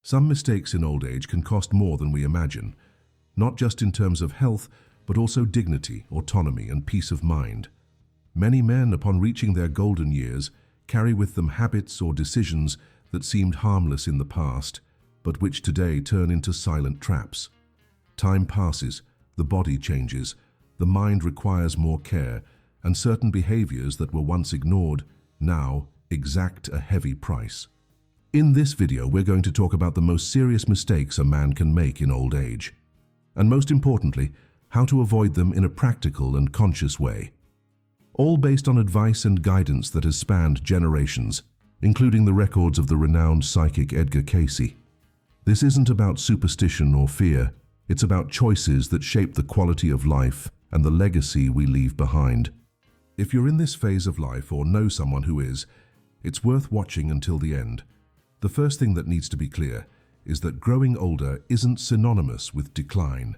Some mistakes in old age can cost more than we imagine, not just in terms of health, but also dignity, autonomy, and peace of mind. Many men, upon reaching their golden years, carry with them habits or decisions that seemed harmless in the past, but which today turn into silent traps. Time passes, the body changes, the mind requires more care, and certain behaviors that were once ignored now exact a heavy price. In this video, we're going to talk about the most serious mistakes a man can make in old age, and most importantly, how to avoid them in a practical and conscious way. All based on advice and guidance that has spanned generations, including the records of the renowned psychic Edgar Cayce. This isn't about superstition or fear, it's about choices that shape the quality of life and the legacy we leave behind. If you're in this phase of life or know someone who is, it's worth watching until the end. The first thing that needs to be clear is that growing older isn't synonymous with decline.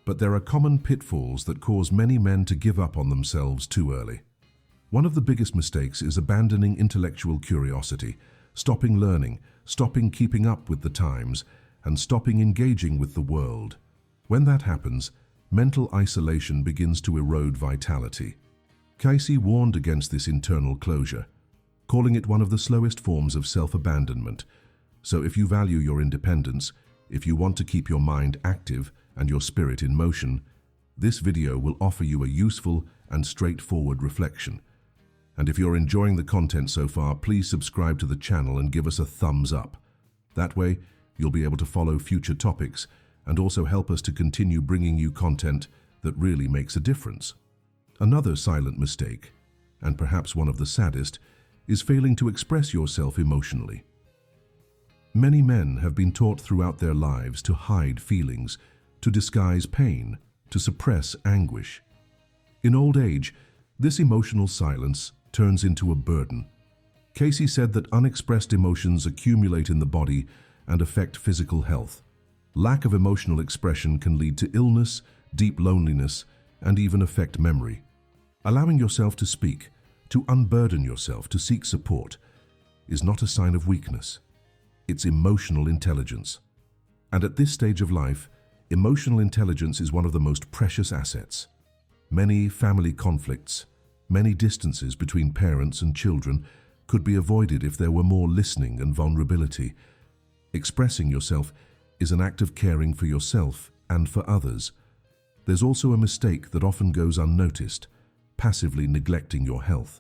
But there are common pitfalls that cause many men to give up on themselves too early. One of the biggest mistakes is abandoning intellectual curiosity, stopping learning, stopping keeping up with the times, and stopping engaging with the world. When that happens, mental isolation begins to erode vitality. Cayce warned against this internal closure, calling it one of the slowest forms of self-abandonment. So if you value your independence, if you want to keep your mind active and your spirit in motion, this video will offer you a useful and straightforward reflection. And if you're enjoying the content so far, please subscribe to the channel and give us a thumbs up. That way, you'll be able to follow future topics and also help us to continue bringing you content that really makes a difference. Another silent mistake, and perhaps one of the saddest, is failing to express yourself emotionally. Many men have been taught throughout their lives to hide feelings, to disguise pain, to suppress anguish. In old age, this emotional silence turns into a burden. Cayce said that unexpressed emotions accumulate in the body and affect physical health. Lack of emotional expression can lead to illness, deep loneliness, and even affect memory. Allowing yourself to speak, to unburden yourself, to seek support, is not a sign of weakness. It's emotional intelligence. And at this stage of life, emotional intelligence is one of the most precious assets. Many family conflicts, many distances between parents and children could be avoided if there were more listening and vulnerability. Expressing yourself is an act of caring for yourself and for others. There's also a mistake that often goes unnoticed: passively neglecting your health.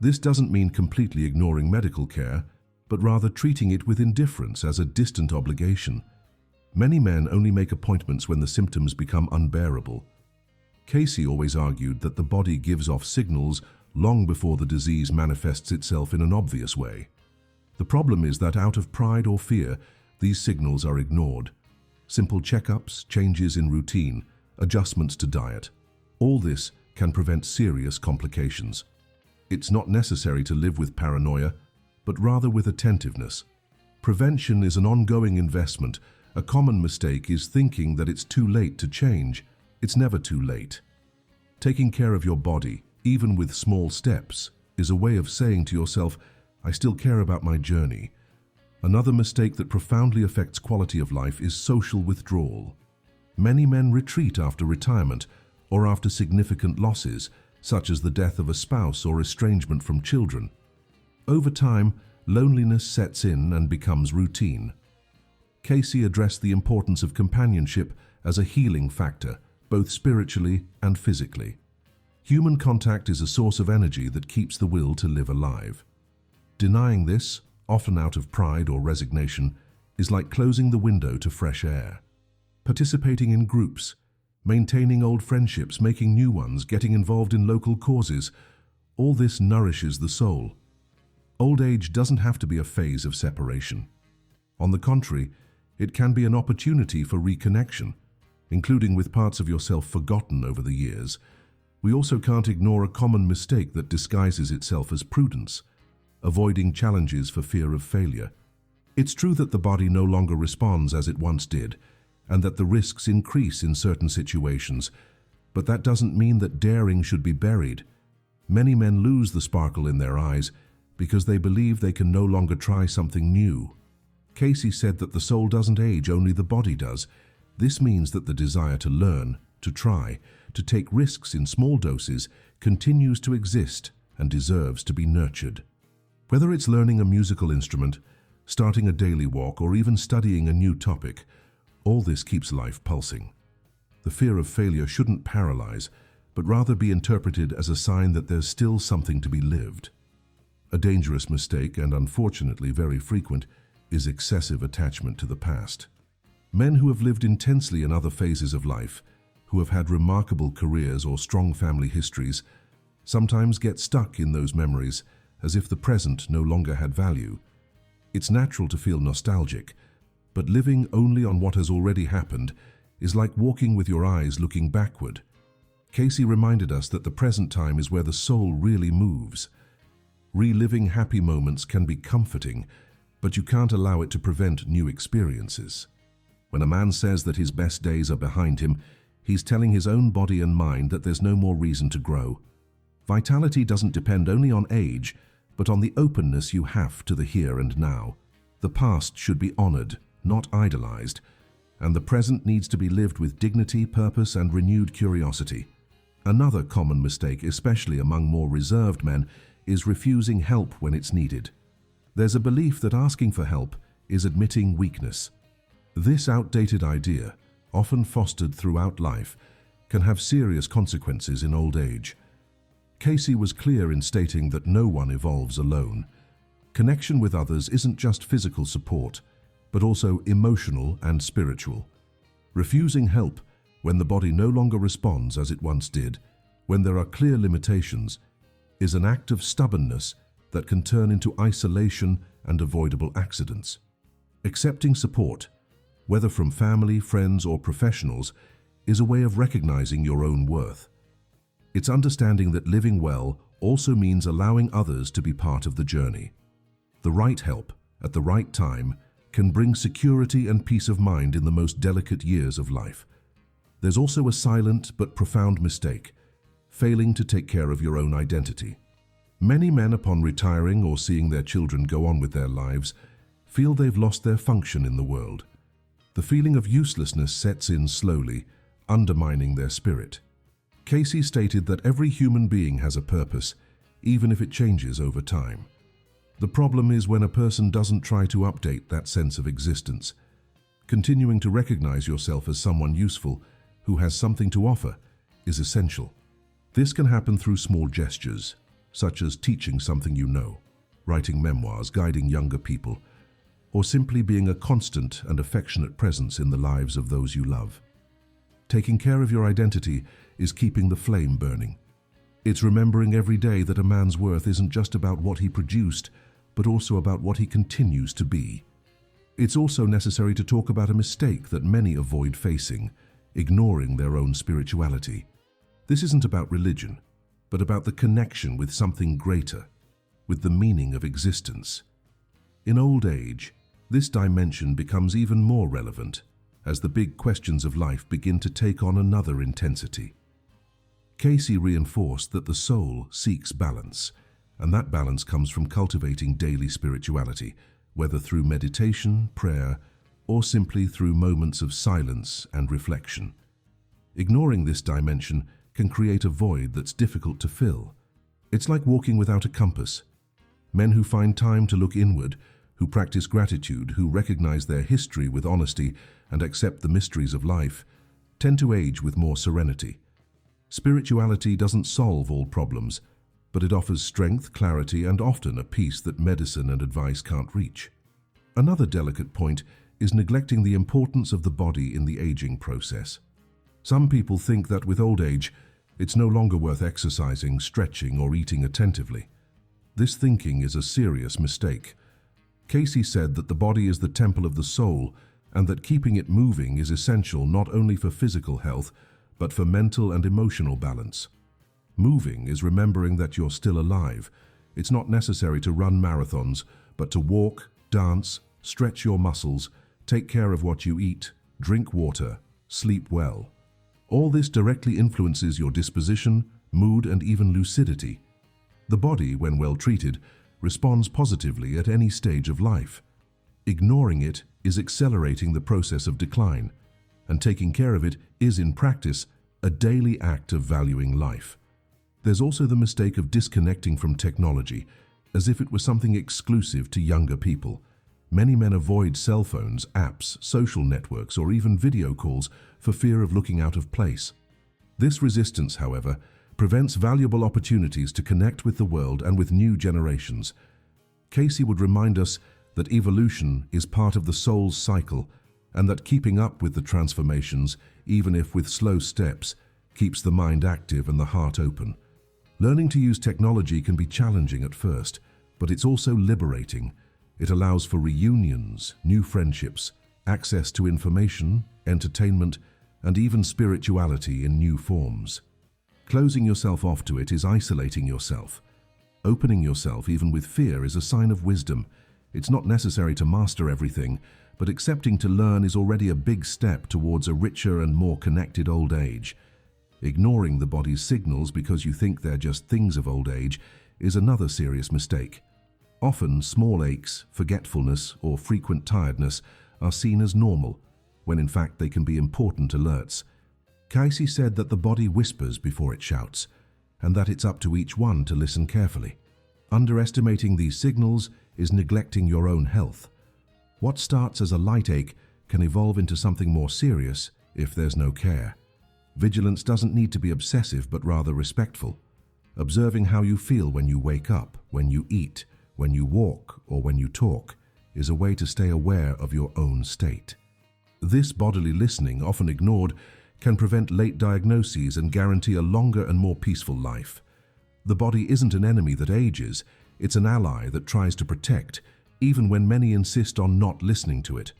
This doesn't mean completely ignoring medical care, but rather treating it with indifference as a distant obligation. Many men only make appointments when the symptoms become unbearable. Cayce always argued that the body gives off signals long before the disease manifests itself in an obvious way. The problem is that out of pride or fear, these signals are ignored. Simple checkups, changes in routine, adjustments to diet, all this can prevent serious complications. It's not necessary to live with paranoia, but rather with attentiveness. Prevention is an ongoing investment. A common mistake is thinking that it's too late to change. It's never too late. Taking care of your body, even with small steps, is a way of saying to yourself, I still care about my journey. Another mistake that profoundly affects quality of life is social withdrawal. Many men retreat after retirement or after significant losses, such as the death of a spouse or estrangement from children. Over time, loneliness sets in and becomes routine. Cayce addressed the importance of companionship as a healing factor, both spiritually and physically. Human contact is a source of energy that keeps the will to live alive. Denying this, often out of pride or resignation, is like closing the window to fresh air. Participating in groups, maintaining old friendships, making new ones, getting involved in local causes, all this nourishes the soul. Old age doesn't have to be a phase of separation. On the contrary, it can be an opportunity for reconnection, including with parts of yourself forgotten over the years. We also can't ignore a common mistake that disguises itself as prudence: avoiding challenges for fear of failure. It's true that the body no longer responds as it once did, and that the risks increase in certain situations, but that doesn't mean that daring should be buried. Many men lose the sparkle in their eyes because they believe they can no longer try something new. Cayce said that the soul doesn't age, only the body does. This means that the desire to learn, to try, to take risks in small doses continues to exist and deserves to be nurtured. Whether it's learning a musical instrument, starting a daily walk, or even studying a new topic, all this keeps life pulsing. The fear of failure shouldn't paralyze, but rather be interpreted as a sign that there's still something to be lived. A dangerous mistake, and unfortunately very frequent, is excessive attachment to the past. Men who have lived intensely in other phases of life, who have had remarkable careers or strong family histories, sometimes get stuck in those memories as if the present no longer had value. It's natural to feel nostalgic, but living only on what has already happened is like walking with your eyes looking backward. Cayce reminded us that the present time is where the soul really moves. Reliving happy moments can be comforting, but you can't allow it to prevent new experiences. When a man says that his best days are behind him, he's telling his own body and mind that there's no more reason to grow. Vitality doesn't depend only on age, but on the openness you have to the here and now. The past should be honored, not idolized, and the present needs to be lived with dignity, purpose, and renewed curiosity. Another common mistake, especially among more reserved men, is refusing help when it's needed. There's a belief that asking for help is admitting weakness. This outdated idea, often fostered throughout life, can have serious consequences in old age. Cayce was clear in stating that no one evolves alone. Connection with others isn't just physical support, but also emotional and spiritual. Refusing help when the body no longer responds as it once did, when there are clear limitations, is an act of stubbornness that can turn into isolation and avoidable accidents. Accepting support, whether from family, friends, or professionals, is a way of recognizing your own worth. It's understanding that living well also means allowing others to be part of the journey. The right help, at the right time, can bring security and peace of mind in the most delicate years of life. There's also a silent but profound mistake: failing to take care of your own identity. Many men, upon retiring or seeing their children go on with their lives, feel they've lost their function in the world. The feeling of uselessness sets in slowly, undermining their spirit. Cayce stated that every human being has a purpose, even if it changes over time. The problem is when a person doesn't try to update that sense of existence. Continuing to recognize yourself as someone useful, who has something to offer, is essential. This can happen through small gestures, such as teaching something you know, writing memoirs, guiding younger people, or simply being a constant and affectionate presence in the lives of those you love. Taking care of your identity is keeping the flame burning. It's remembering every day that a man's worth isn't just about what he produced, but also about what he continues to be. It's also necessary to talk about a mistake that many avoid facing: ignoring their own spirituality. This isn't about religion, but about the connection with something greater, with the meaning of existence. In old age, this dimension becomes even more relevant as the big questions of life begin to take on another intensity. Cayce reinforced that the soul seeks balance, and that balance comes from cultivating daily spirituality, whether through meditation, prayer, or simply through moments of silence and reflection. Ignoring this dimension can create a void that's difficult to fill. It's like walking without a compass. Men who find time to look inward, who practice gratitude, who recognize their history with honesty and accept the mysteries of life, tend to age with more serenity. Spirituality doesn't solve all problems, but it offers strength, clarity, and often a peace that medicine and advice can't reach. Another delicate point is neglecting the importance of the body in the aging process. Some people think that with old age, it's no longer worth exercising, stretching, or eating attentively. This thinking is a serious mistake. Cayce said that the body is the temple of the soul, and that keeping it moving is essential not only for physical health, but for mental and emotional balance. Moving is remembering that you're still alive. It's not necessary to run marathons, but to walk, dance, stretch your muscles, take care of what you eat, drink water, sleep well. All this directly influences your disposition, mood, and even lucidity. The body, when well treated, responds positively at any stage of life. Ignoring it is accelerating the process of decline, and taking care of it is, in practice, a daily act of valuing life. There's also the mistake of disconnecting from technology, as if it were something exclusive to younger people. Many men avoid cell phones, apps, social networks, or even video calls for fear of looking out of place. This resistance, however, prevents valuable opportunities to connect with the world and with new generations. Cayce would remind us that evolution is part of the soul's cycle, and that keeping up with the transformations, even if with slow steps, keeps the mind active and the heart open. Learning to use technology can be challenging at first, but it's also liberating. It allows for reunions, new friendships, access to information, entertainment, and even spirituality in new forms. Closing yourself off to it is isolating yourself. Opening yourself, even with fear, is a sign of wisdom. It's not necessary to master everything, but accepting to learn is already a big step towards a richer and more connected old age. Ignoring the body's signals because you think they're just things of old age is another serious mistake. Often, small aches, forgetfulness, or frequent tiredness are seen as normal, when in fact they can be important alerts. Cayce said that the body whispers before it shouts, and that it's up to each one to listen carefully. Underestimating these signals is neglecting your own health. What starts as a light ache can evolve into something more serious if there's no care. Vigilance doesn't need to be obsessive, but rather respectful. Observing how you feel when you wake up, when you eat, when you walk, or when you talk, is a way to stay aware of your own state. This bodily listening, often ignored, can prevent late diagnoses and guarantee a longer and more peaceful life. The body isn't an enemy that ages, it's an ally that tries to protect, even when many insist on not listening to it.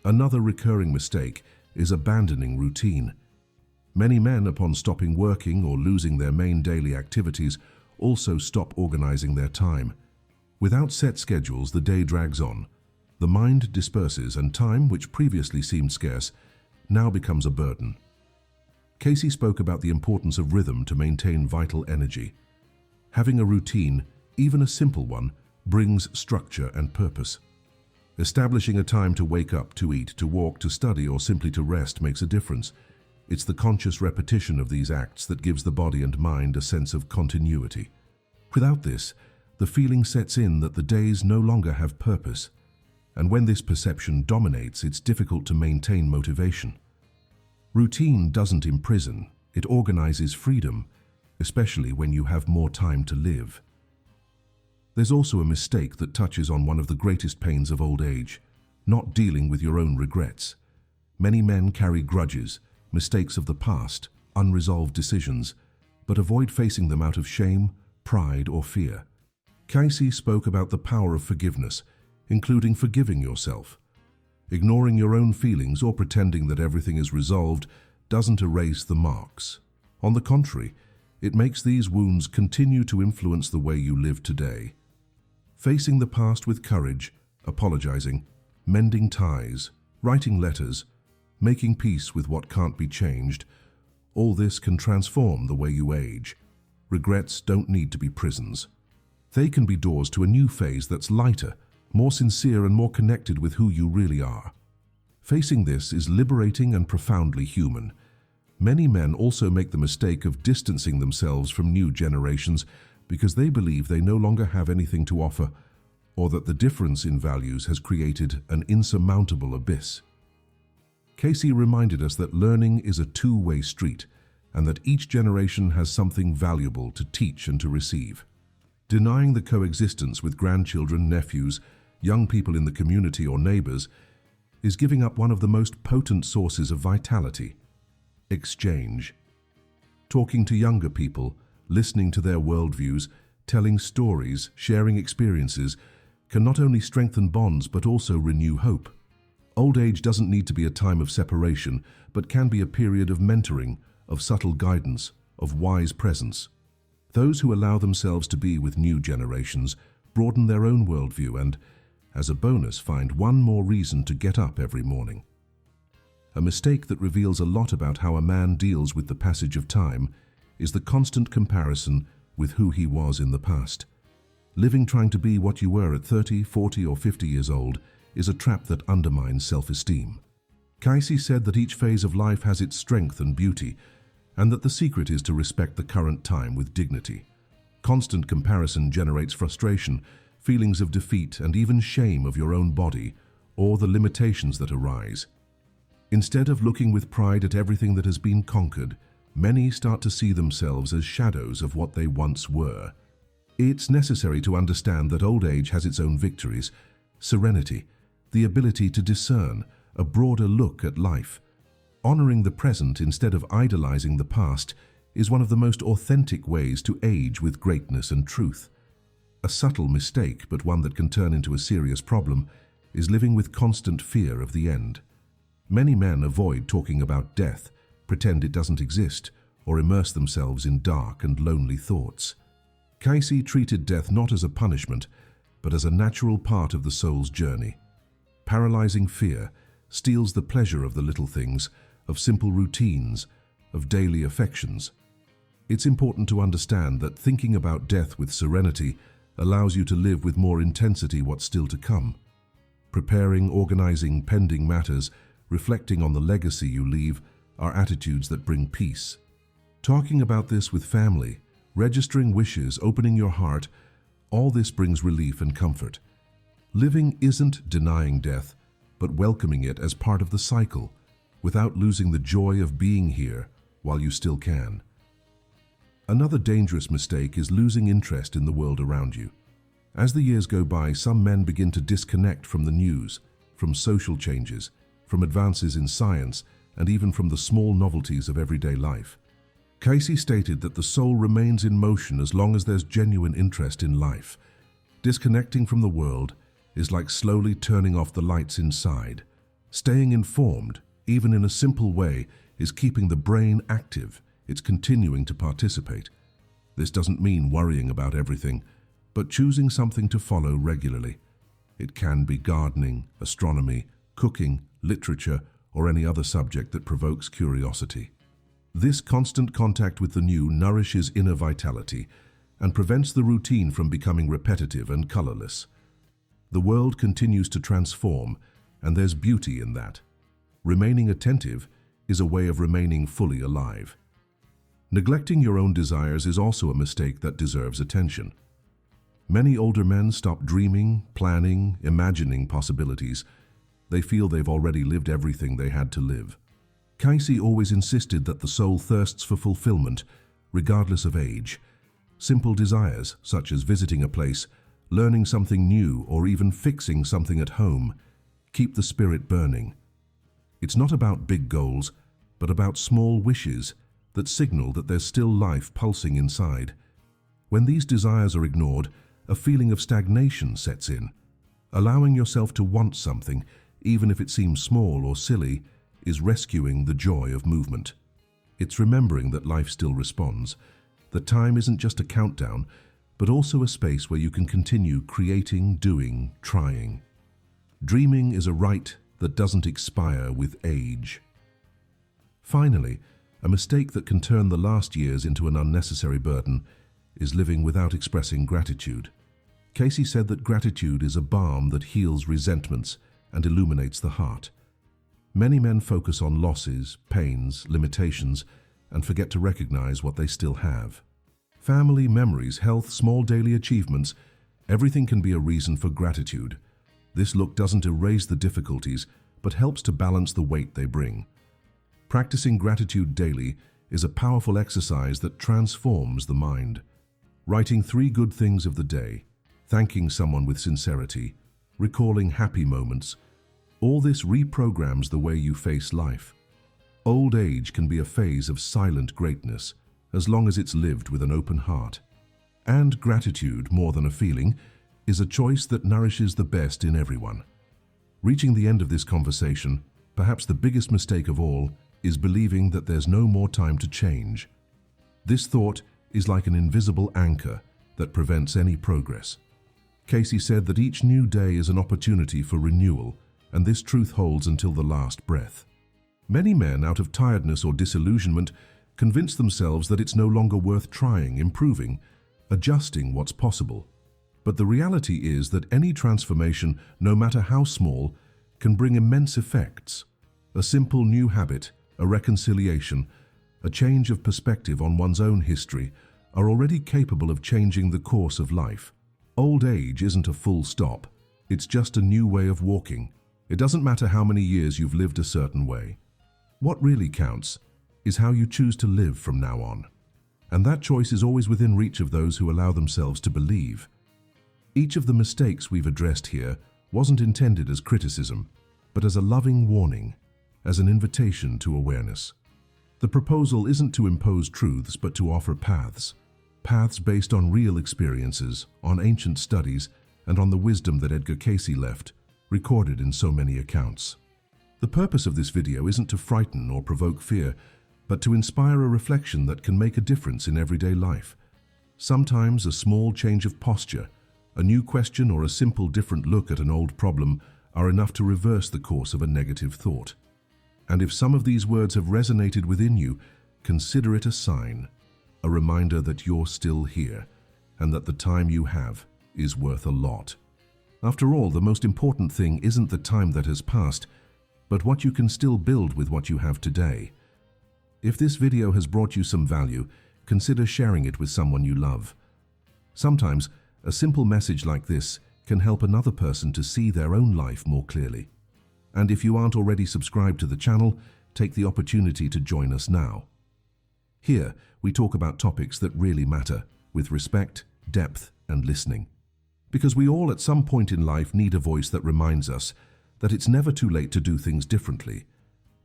Another recurring mistake is abandoning routine. Many men, upon stopping working or losing their main daily activities, also stop organizing their time. Without set schedules, the day drags on. The mind disperses, and time, which previously seemed scarce, now becomes a burden. Cayce spoke about the importance of rhythm to maintain vital energy. Having a routine, even a simple one, brings structure and purpose. Establishing a time to wake up, to eat, to walk, to study, or simply to rest makes a difference. It's the conscious repetition of these acts that gives the body and mind a sense of continuity. Without this, the feeling sets in that the days no longer have purpose, and when this perception dominates, it's difficult to maintain motivation. Routine doesn't imprison, it organizes freedom, especially when you have more time to live. There's also a mistake that touches on one of the greatest pains of old age, not dealing with your own regrets. Many men carry grudges, mistakes of the past, unresolved decisions, but avoid facing them out of shame, pride, or fear. Cayce spoke about the power of forgiveness, including forgiving yourself. Ignoring your own feelings or pretending that everything is resolved doesn't erase the marks. On the contrary, it makes these wounds continue to influence the way you live today. Facing the past with courage, apologizing, mending ties, writing letters, making peace with what can't be changed, all this can transform the way you age. Regrets don't need to be prisons. They can be doors to a new phase that's lighter, more sincere, and more connected with who you really are. Facing this is liberating and profoundly human. Many men also make the mistake of distancing themselves from new generations because they believe they no longer have anything to offer, or that the difference in values has created an insurmountable abyss. Cayce reminded us that learning is a two-way street, and that each generation has something valuable to teach and to receive. Denying the coexistence with grandchildren, nephews, young people in the community, or neighbors is giving up one of the most potent sources of vitality: exchange. Talking to younger people, listening to their worldviews, telling stories, sharing experiences can not only strengthen bonds but also renew hope. Old age doesn't need to be a time of separation, but can be a period of mentoring, of subtle guidance, of wise presence. Those who allow themselves to be with new generations broaden their own worldview and, as a bonus, find one more reason to get up every morning. A mistake that reveals a lot about how a man deals with the passage of time is the constant comparison with who he was in the past. Living trying to be what you were at 30, 40, or 50 years old is a trap that undermines self-esteem. Cayce said that each phase of life has its strength and beauty, and that the secret is to respect the current time with dignity. Constant comparison generates frustration, feelings of defeat, and even shame of your own body or the limitations that arise. Instead of looking with pride at everything that has been conquered, many start to see themselves as shadows of what they once were. It's necessary to understand that old age has its own victories: serenity, the ability to discern, a broader look at life. Honoring the present instead of idolizing the past is one of the most authentic ways to age with greatness and truth. A subtle mistake, but one that can turn into a serious problem, is living with constant fear of the end. Many men avoid talking about death, pretend it doesn't exist, or immerse themselves in dark and lonely thoughts. Cayce treated death not as a punishment, but as a natural part of the soul's journey. Paralyzing fear steals the pleasure of the little things, of simple routines, of daily affections. It's important to understand that thinking about death with serenity allows you to live with more intensity what's still to come. Preparing, organizing pending matters, reflecting on the legacy you leave are attitudes that bring peace. Talking about this with family, registering wishes, opening your heart, all this brings relief and comfort. Living isn't denying death, but welcoming it as part of the cycle, without losing the joy of being here while you still can. Another dangerous mistake is losing interest in the world around you. As the years go by, some men begin to disconnect from the news, from social changes, from advances in science, and even from the small novelties of everyday life. Cayce stated that the soul remains in motion as long as there's genuine interest in life. Disconnecting from the world is like slowly turning off the lights inside. Staying informed, even in a simple way, is keeping the brain active. It's continuing to participate. This doesn't mean worrying about everything, but choosing something to follow regularly. It can be gardening, astronomy, cooking, literature, or any other subject that provokes curiosity. This constant contact with the new nourishes inner vitality and prevents the routine from becoming repetitive and colorless. The world continues to transform, and there's beauty in that. Remaining attentive is a way of remaining fully alive. Neglecting your own desires is also a mistake that deserves attention. Many older men stop dreaming, planning, imagining possibilities. They feel they've already lived everything they had to live. Cayce always insisted that the soul thirsts for fulfillment, regardless of age. Simple desires, such as visiting a place, learning something new, or even fixing something at home, keep the spirit burning. It's not about big goals, but about small wishes that signal that there's still life pulsing inside. When these desires are ignored, a feeling of stagnation sets in. Allowing yourself to want something, even if it seems small or silly, is rescuing the joy of movement. It's remembering that life still responds, that time isn't just a countdown, but also a space where you can continue creating, doing, trying. Dreaming is a right that doesn't expire with age. Finally, a mistake that can turn the last years into an unnecessary burden is living without expressing gratitude. Cayce said that gratitude is a balm that heals resentments and illuminates the heart. Many men focus on losses, pains, limitations, and forget to recognize what they still have. Family, memories, health, small daily achievements, everything can be a reason for gratitude. This look doesn't erase the difficulties, but helps to balance the weight they bring. Practicing gratitude daily is a powerful exercise that transforms the mind. Writing 3 good things of the day, thanking someone with sincerity, recalling happy moments, all this reprograms the way you face life. Old age can be a phase of silent greatness, as long as it's lived with an open heart. And gratitude, more than a feeling, is a choice that nourishes the best in everyone. Reaching the end of this conversation, perhaps the biggest mistake of all is believing that there's no more time to change. This thought is like an invisible anchor that prevents any progress. Cayce said that each new day is an opportunity for renewal, and this truth holds until the last breath. Many men, out of tiredness or disillusionment, convince themselves that it's no longer worth trying, improving, adjusting what's possible. But the reality is that any transformation, no matter how small, can bring immense effects. A simple new habit, a reconciliation, a change of perspective on one's own history are already capable of changing the course of life. Old age isn't a full stop. It's just a new way of walking. It doesn't matter how many years you've lived a certain way. What really counts is how you choose to live from now on. And that choice is always within reach of those who allow themselves to believe. Each of the mistakes we've addressed here wasn't intended as criticism, but as a loving warning, as an invitation to awareness. The proposal isn't to impose truths, but to offer paths. Paths based on real experiences, on ancient studies, and on the wisdom that Edgar Cayce left, recorded in so many accounts. The purpose of this video isn't to frighten or provoke fear, but to inspire a reflection that can make a difference in everyday life. Sometimes a small change of posture, a new question, or a simple different look at an old problem are enough to reverse the course of a negative thought. And if some of these words have resonated within you, consider it a sign, a reminder that you're still here, and that the time you have is worth a lot. After all, the most important thing isn't the time that has passed, but what you can still build with what you have today. If this video has brought you some value, consider sharing it with someone you love. Sometimes, a simple message like this can help another person to see their own life more clearly. And if you aren't already subscribed to the channel, take the opportunity to join us now. Here, we talk about topics that really matter, with respect, depth, and listening. Because we all at some point in life need a voice that reminds us that it's never too late to do things differently.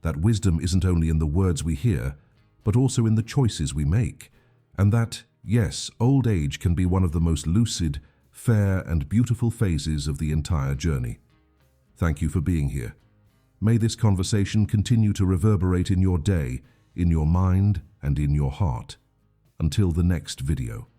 That wisdom isn't only in the words we hear, but also in the choices we make. And that, yes, old age can be one of the most lucid, fair, and beautiful phases of the entire journey. Thank you for being here. May this conversation continue to reverberate in your day, in your mind, and in your heart. Until the next video.